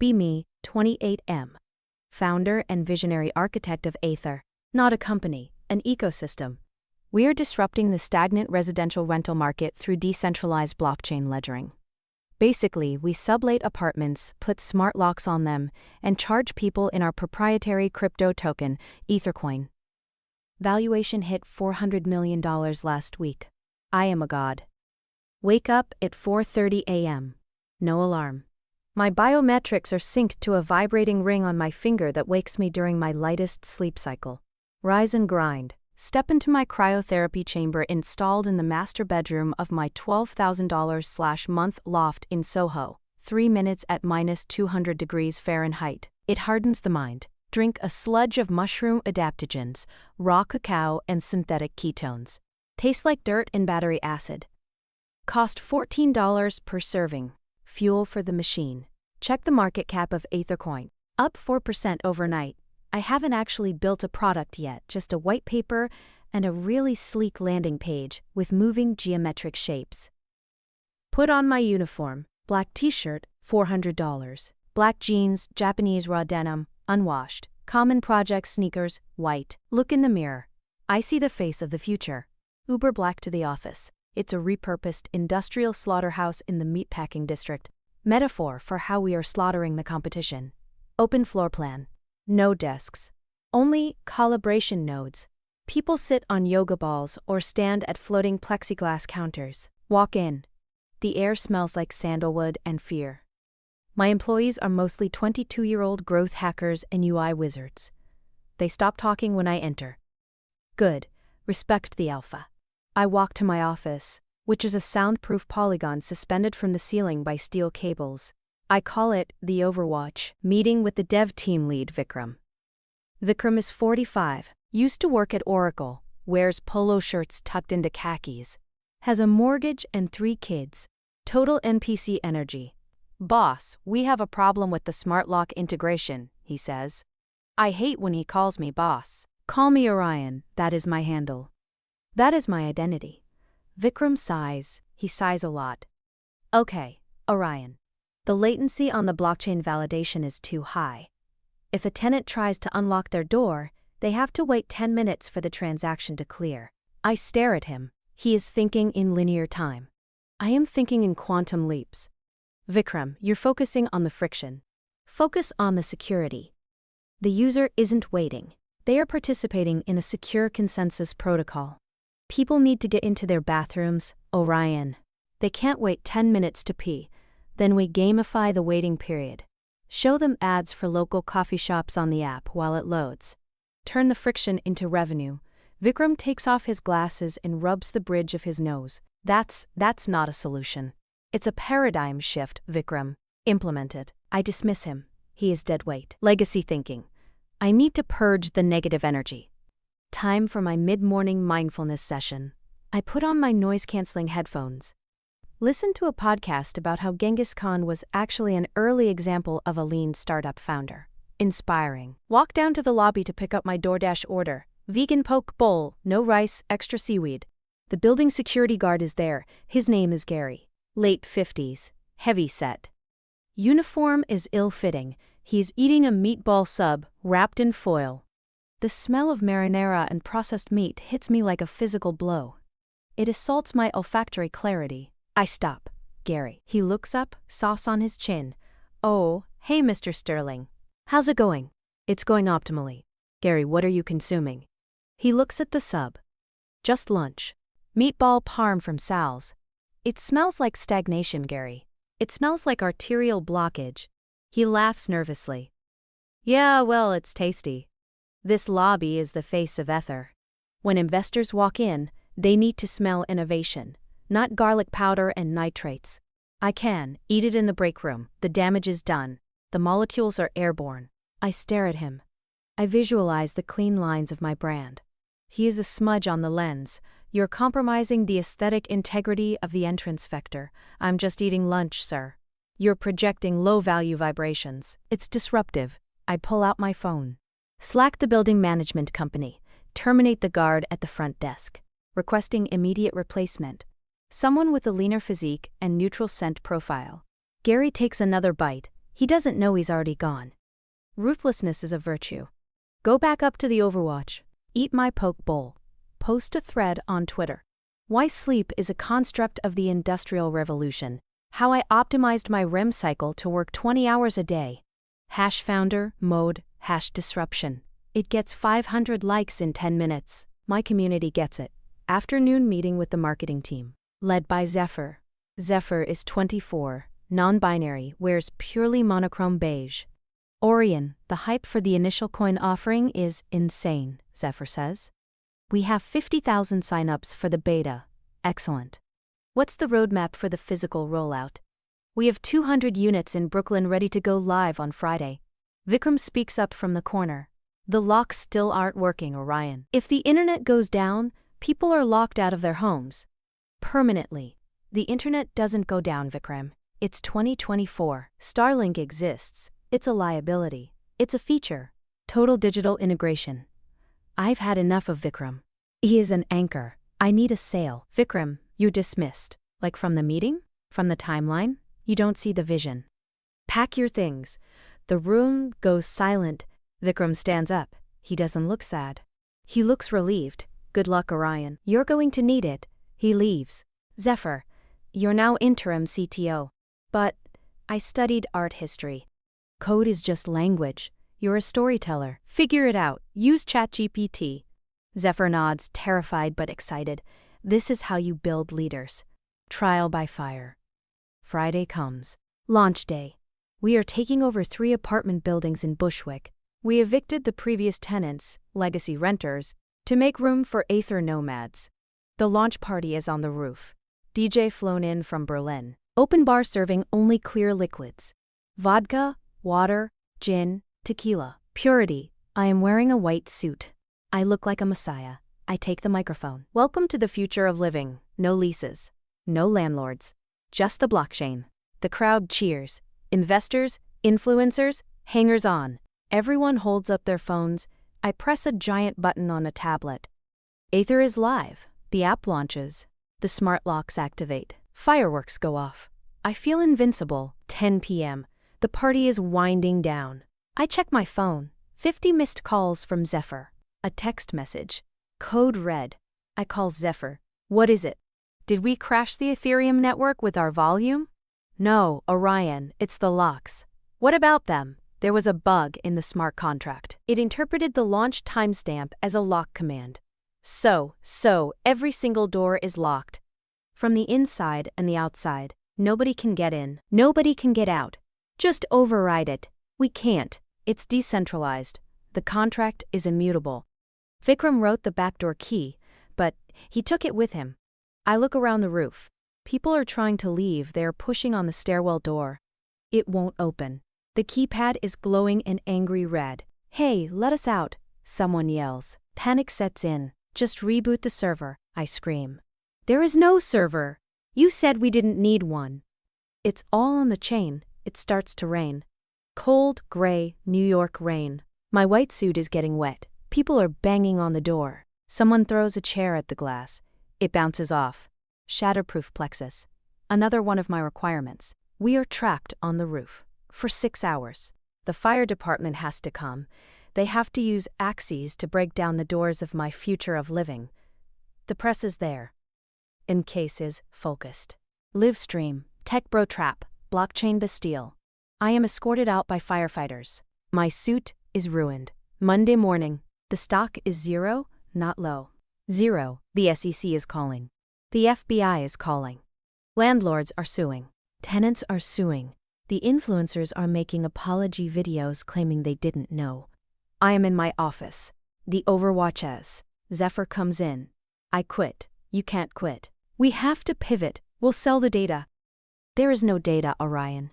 Be me, 28M. Founder and visionary architect of Aether. Not a company, an ecosystem. We're disrupting the stagnant residential rental market through decentralized blockchain ledgering. Basically, we sublate apartments, put smart locks on them, and charge people in our proprietary crypto token, Ethercoin. Valuation hit $400 million last week. I am a god. Wake up at 4:30 a.m. No alarm. My biometrics are synced to a vibrating ring on my finger that wakes me during my lightest sleep cycle. Rise and grind. Step into my cryotherapy chamber installed in the master bedroom of my $12,000/month loft in Soho. 3 minutes at -200 degrees Fahrenheit. It hardens the mind. Drink a sludge of mushroom adaptogens, raw cacao, and synthetic ketones. Tastes like dirt and battery acid. Cost $14 per serving. Fuel for the machine. Check the market cap of Ethercoin. Up 4% overnight. I haven't actually built a product yet, just a white paper and a really sleek landing page with moving geometric shapes. Put on my uniform. Black t-shirt, $400. Black jeans, Japanese raw denim, unwashed. Common project sneakers, white. Look in the mirror. I see the face of the future. Uber Black to the office. It's a repurposed industrial slaughterhouse in the meatpacking district. Metaphor for how we are slaughtering the competition. Open floor plan. No desks. Only calibration nodes. People sit on yoga balls or stand at floating plexiglass counters. Walk in. The air smells like sandalwood and fear. My employees are mostly 22-year-old growth hackers and UI wizards. They stop talking when I enter. Good. Respect the alpha. I walk to my office, which is a soundproof polygon suspended from the ceiling by steel cables. I call it the Overwatch meeting with the dev team lead Vikram. Vikram is 45, used to work at Oracle, wears polo shirts tucked into khakis, has a mortgage and 3 kids. Total NPC energy. Boss, we have a problem with the smart lock integration, he says. I hate when he calls me boss. Call me Orion, that is my handle. That is my identity. Vikram sighs, he sighs a lot. Okay, Orion. The latency on the blockchain validation is too high. If a tenant tries to unlock their door, they have to wait 10 minutes for the transaction to clear. I stare at him. He is thinking in linear time. I am thinking in quantum leaps. Vikram, you're focusing on the friction. Focus on the security. The user isn't waiting. They are participating in a secure consensus protocol. People need to get into their bathrooms, Orion. They can't wait 10 minutes to pee. Then we gamify the waiting period. Show them ads for local coffee shops on the app while it loads. Turn the friction into revenue. Vikram takes off his glasses and rubs the bridge of his nose. That's not a solution. It's a paradigm shift, Vikram. Implement it. I dismiss him. He is dead weight. Legacy thinking. I need to purge the negative energy. Time for my mid-morning mindfulness session. I put on my noise-canceling headphones. Listen to a podcast about how Genghis Khan was actually an early example of a lean startup founder. Inspiring. Walk down to the lobby to pick up my DoorDash order. Vegan poke bowl, no rice, extra seaweed. The building security guard is there. His name is Gary. Late 50s. Heavy set. Uniform is ill-fitting. He's eating a meatball sub, wrapped in foil. The smell of marinara and processed meat hits me like a physical blow. It assaults my olfactory clarity. I stop. Gary. He looks up, sauce on his chin. Oh, hey Mr. Sterling. How's it going? It's going optimally. Gary, what are you consuming? He looks at the sub. Just lunch. Meatball parm from Sal's. It smells like stagnation, Gary. It smells like arterial blockage. He laughs nervously. Yeah, well, it's tasty. This lobby is the face of Ether. When investors walk in, they need to smell innovation, not garlic powder and nitrates. I can eat it in the break room. The damage is done. The molecules are airborne. I stare at him. I visualize the clean lines of my brand. He is a smudge on the lens. You're compromising the aesthetic integrity of the entrance vector. I'm just eating lunch, sir. You're projecting low-value vibrations. It's disruptive. I pull out my phone. Slack the building management company. Terminate the guard at the front desk. Requesting immediate replacement. Someone with a leaner physique and neutral scent profile. Gary takes another bite. He doesn't know he's already gone. Ruthlessness is a virtue. Go back up to the Overwatch. Eat my poke bowl. Post a thread on Twitter. Why sleep is a construct of the Industrial Revolution. How I optimized my REM cycle to work 20 hours a day. #founder, mode, #disruption. It gets 500 likes in 10 minutes. My community gets it. Afternoon meeting with the marketing team. Led by Zephyr. Zephyr is 24, non-binary, wears purely monochrome beige. Orion, the hype for the initial coin offering is insane, Zephyr says. We have 50,000 signups for the beta. Excellent. What's the roadmap for the physical rollout? We have 200 units in Brooklyn ready to go live on Friday. Vikram speaks up from the corner. The locks still aren't working, Orion. If the internet goes down, people are locked out of their homes. Permanently. The internet doesn't go down, Vikram. It's 2024. Starlink exists. It's a liability. It's a feature. Total digital integration. I've had enough of Vikram. He is an anchor. I need a sail. Vikram, you're dismissed. Like from the meeting? From the timeline? You don't see the vision. Pack your things. The room goes silent. Vikram stands up. He doesn't look sad. He looks relieved. Good luck, Orion. You're going to need it. He leaves. Zephyr, you're now interim CTO. But I studied art history. Code is just language. You're a storyteller. Figure it out. Use ChatGPT. Zephyr nods, terrified but excited. This is how you build leaders. Trial by fire. Friday comes. Launch day. We are taking over 3 apartment buildings in Bushwick. We evicted the previous tenants, legacy renters, to make room for Aether nomads. The launch party is on the roof. DJ flown in from Berlin. Open bar serving only clear liquids. Vodka, water, gin, tequila. Purity. I am wearing a white suit. I look like a messiah. I take the microphone. Welcome to the future of living. No leases. No landlords. Just the blockchain. The crowd cheers. Investors, influencers, hangers-on. Everyone holds up their phones. I press a giant button on a tablet. Aether is live. The app launches. The smart locks activate. Fireworks go off. I feel invincible. 10 p.m. The party is winding down. I check my phone. 50 missed calls from Zephyr. A text message. Code red. I call Zephyr. What is it? Did we crash the Ethereum network with our volume? No, Orion, it's the locks. What about them? There was a bug in the smart contract. It interpreted the launch timestamp as a lock command. So, every single door is locked. From the inside and the outside, nobody can get in, nobody can get out. Just override it. We can't. It's decentralized. The contract is immutable. Vikram wrote the backdoor key, but he took it with him. I look around the roof. People are trying to leave. They are pushing on the stairwell door. It won't open. The keypad is glowing an angry red. Hey, let us out, someone yells. Panic sets in. Just reboot the server, I scream. There is no server. You said we didn't need one. It's all on the chain. It starts to rain. Cold, gray, New York rain. My white suit is getting wet. People are banging on the door. Someone throws a chair at the glass. It bounces off. Shatterproof plexus. Another one of my requirements. We are trapped on the roof. For 6 hours. The fire department has to come. They have to use axes to break down the doors of my future of living. The press is there. In case is focused. Livestream, Tech Bro Trap, Blockchain Bastille. I am escorted out by firefighters. My suit is ruined. Monday morning. The stock is 0, not low. 0. The SEC is calling. The FBI is calling. Landlords are suing. Tenants are suing. The influencers are making apology videos claiming they didn't know. I am in my office. The Overwatch as. Zephyr comes in. I quit. You can't quit. We have to pivot. We'll sell the data. There is no data, Orion.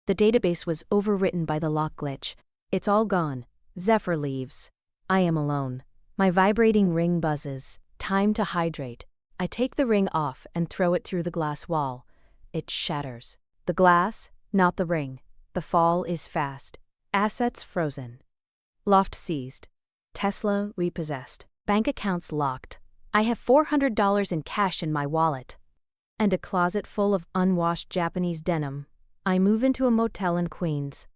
The database was overwritten by the lock glitch. It's all gone. Zephyr leaves. I am alone. My vibrating ring buzzes. Time to hydrate. I take the ring off and throw it through the glass wall. It shatters. The glass, not the ring. The fall is fast. Assets frozen. Loft seized. Tesla repossessed. Bank accounts locked. I have $400 in cash in my wallet. And a closet full of unwashed Japanese denim. I move into a motel in Queens.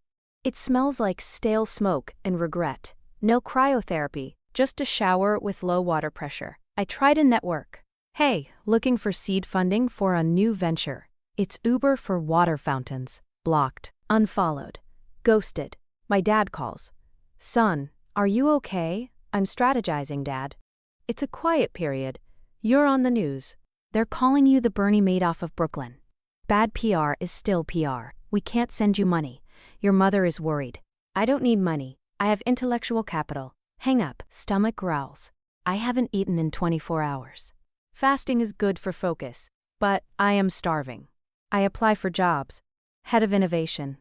It smells like stale smoke and regret. No cryotherapy, just a shower with low water pressure. I try to network. Hey, looking for seed funding for a new venture. It's Uber for water fountains. Blocked, unfollowed, ghosted. My dad calls. Son, are you okay? I'm strategizing, Dad. It's a quiet period. You're on the news. They're calling you the Bernie Madoff of Brooklyn. Bad PR is still PR. We can't send you money. Your mother is worried. I don't need money. I have intellectual capital. Hang up. Stomach growls. I haven't eaten in 24 hours. Fasting is good for focus, but I am starving. I apply for jobs. Head of Innovation.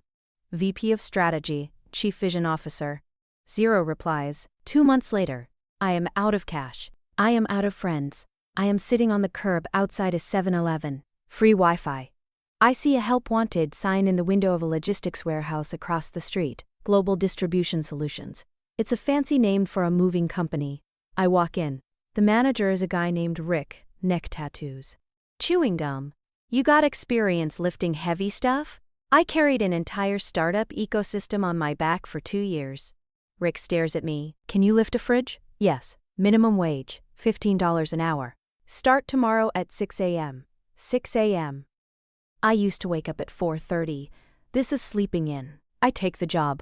VP of Strategy. Chief Vision Officer. 0 replies. 2 months later. I am out of cash. I am out of friends. I am sitting on the curb outside a 7-Eleven. Free Wi-Fi. I see a help wanted sign in the window of a logistics warehouse across the street. Global Distribution Solutions. It's a fancy name for a moving company. I walk in. The manager is a guy named Rick. Neck tattoos. Chewing gum. You got experience lifting heavy stuff? I carried an entire startup ecosystem on my back for 2 years. Rick stares at me. Can you lift a fridge? Yes. Minimum wage, $15 an hour. Start tomorrow at 6 a.m. 6 a.m. I used to wake up at 4:30. This is sleeping in. I take the job.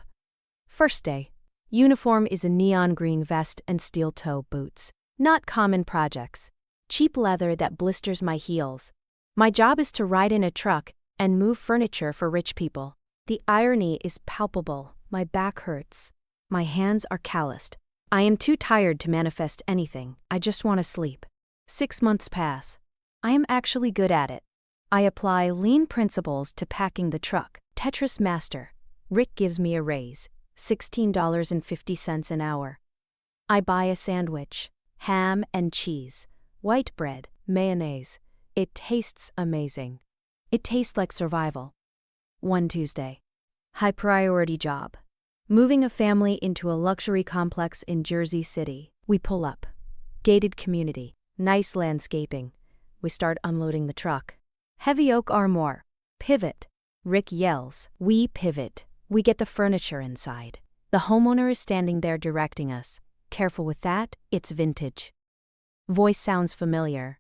First day. Uniform is a neon green vest and steel toe boots. Not common projects. Cheap leather that blisters my heels. My job is to ride in a truck and move furniture for rich people. The irony is palpable. My back hurts. My hands are calloused. I am too tired to manifest anything. I just want to sleep. 6 months pass. I am actually good at it. I apply lean principles to packing the truck. Tetris master. Rick gives me a raise. $16.50 an hour. I buy a sandwich. Ham and cheese. White bread. Mayonnaise. It tastes amazing. It tastes like survival. One Tuesday. High priority job. Moving a family into a luxury complex in Jersey City. We pull up. Gated community. Nice landscaping. We start unloading the truck. Heavy oak armoire. Pivot. Rick yells. We pivot. We get the furniture inside. The homeowner is standing there directing us. Careful with that, it's vintage. Voice sounds familiar.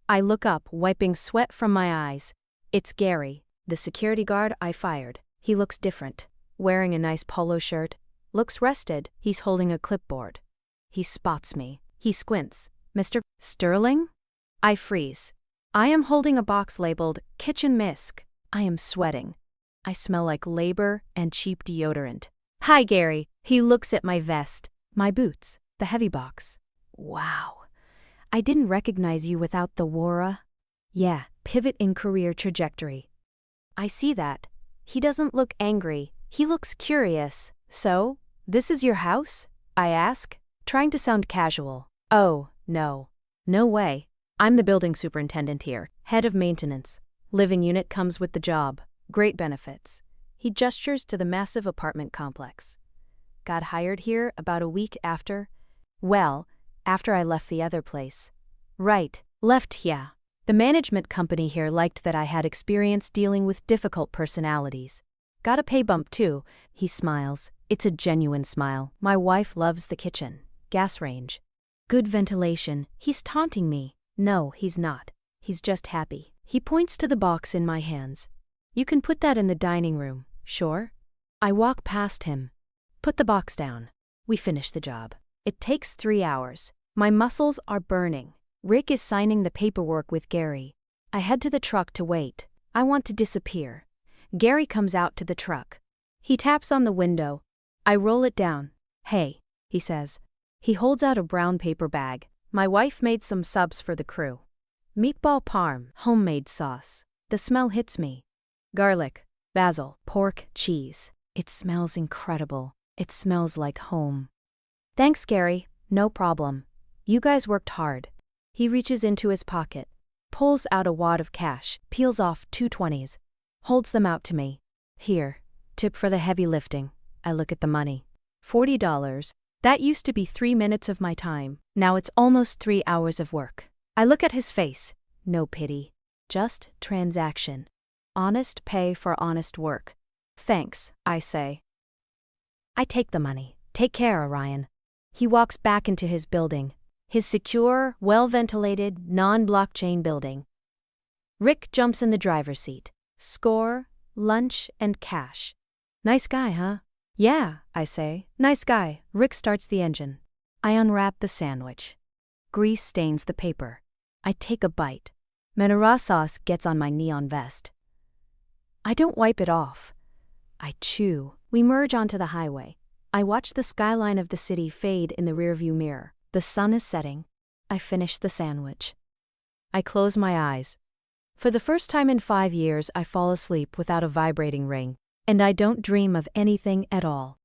I look up, wiping sweat from my eyes. It's Gary, the security guard I fired. He looks different. Wearing a nice polo shirt. Looks rested. He's holding a clipboard. He spots me. He squints. Mr. Sterling? I freeze. I am holding a box labeled Kitchen Misk. I am sweating. I smell like labor and cheap deodorant. Hi, Gary. He looks at my vest. My boots. The heavy box. Wow. I didn't recognize you without the Wara. Yeah, pivot in career trajectory. I see that. He doesn't look angry. He looks curious. So, this is your house? I ask, trying to sound casual. Oh, no. No way. I'm the building superintendent here, head of maintenance. Living unit comes with the job. Great benefits. He gestures to the massive apartment complex. Got hired here about a week after. Well, after I left the other place. Right, left, yeah. The management company here liked that I had experience dealing with difficult personalities. Got a pay bump too, he smiles. It's a genuine smile. My wife loves the kitchen. Gas range. Good ventilation. He's taunting me. No, he's not. He's just happy. He points to the box in my hands. You can put that in the dining room, sure? I walk past him. Put the box down. We finish the job. It takes 3 hours. My muscles are burning. Rick is signing the paperwork with Gary. I head to the truck to wait. I want to disappear. Gary comes out to the truck. He taps on the window. I roll it down. Hey, he says. He holds out a brown paper bag. My wife made some subs for the crew. Meatball parm, homemade sauce. The smell hits me. Garlic, basil, pork, cheese. It smells incredible. It smells like home. Thanks, Gary. No problem. You guys worked hard. He reaches into his pocket, pulls out a wad of cash, peels off 2 20s, holds them out to me. Here, tip for the heavy lifting. I look at the money. $40. That used to be 3 minutes of my time. Now it's almost 3 hours of work. I look at his face. No pity. Just transaction. Honest pay for honest work. Thanks, I say. I take the money. Take care, Orion. He walks back into his building, his secure, well-ventilated, non-blockchain building. Rick jumps in the driver's seat. Score, lunch, and cash. Nice guy, huh? Yeah, I say. Nice guy. Rick starts the engine. I unwrap the sandwich. Grease stains the paper. I take a bite. Marinara sauce gets on my neon vest. I don't wipe it off. I chew. We merge onto the highway. I watch the skyline of the city fade in the rearview mirror. The sun is setting. I finish the sandwich. I close my eyes. For the first time in 5 years, I fall asleep without a vibrating ring, and I don't dream of anything at all.